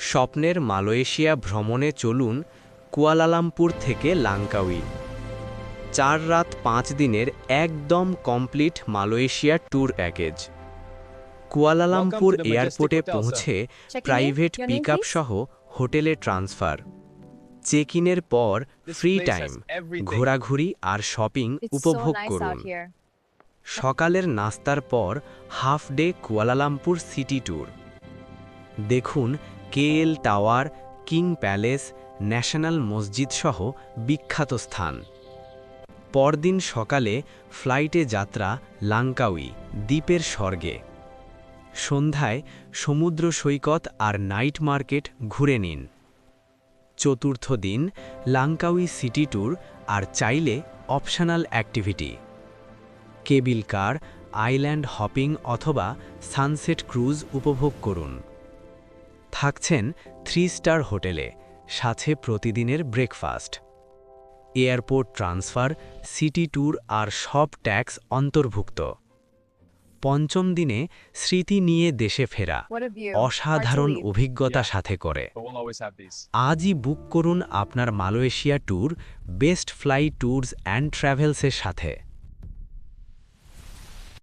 স্বপ্নের মালয়েশিয়া ভ্রমণে চলুন কুয়ালালামপুর থেকে লাঙ্কাউই। 4 রাত 5 দিনের একদম complete Malaysia tour package. Kuala Lumpur Welcome to the এয়ারপোর্টে Majestic Hotel, পৌঁছে Checking in. Private Your name, pickup please? সহ হোটেলে ট্রান্সফার। চেক ইনের পর This free place time, has everything. ঘোরাঘুরি আর শপিং It's so উপভোগ nice করুন। out here. সকালের নাস্তার পর half day Kuala Lumpur city tour. দেখুন KL tower, king palace, national মসজিদ সহ বিখ্যাত স্থান। পরদিন সকালে ফ্লাইটে যাত্রা লাঙ্কাউই, দ্বীপের স্বর্গে। সন্ধ্যায় সমুদ্র সৈকত আর নাইট মার্কেট ঘুরে নিন। চতুর্থ দিন লাঙ্কাউই সিটি ট্যুর আর চাইলে optional activity, cable car, island hopping অথবা সানসেট ক্রুজ উপভোগ করুন। থাকছেন 3 স্টার হোটেলে, সাথে প্রতিদিনের breakfast. Airport transfer, city tour আর সব ট্যাক্স অন্তর্ভুক্ত। পঞ্চম দিনে স্মৃতি নিয়ে দেশে ফেরা, What a view. অসাধারণ Hard to leave. অভিজ্ঞতা সাথে করে। But we'll always have these. আজই বুক করুন আপনার Malaysia tour best fly tours and ট্রাভেলসের সাথে।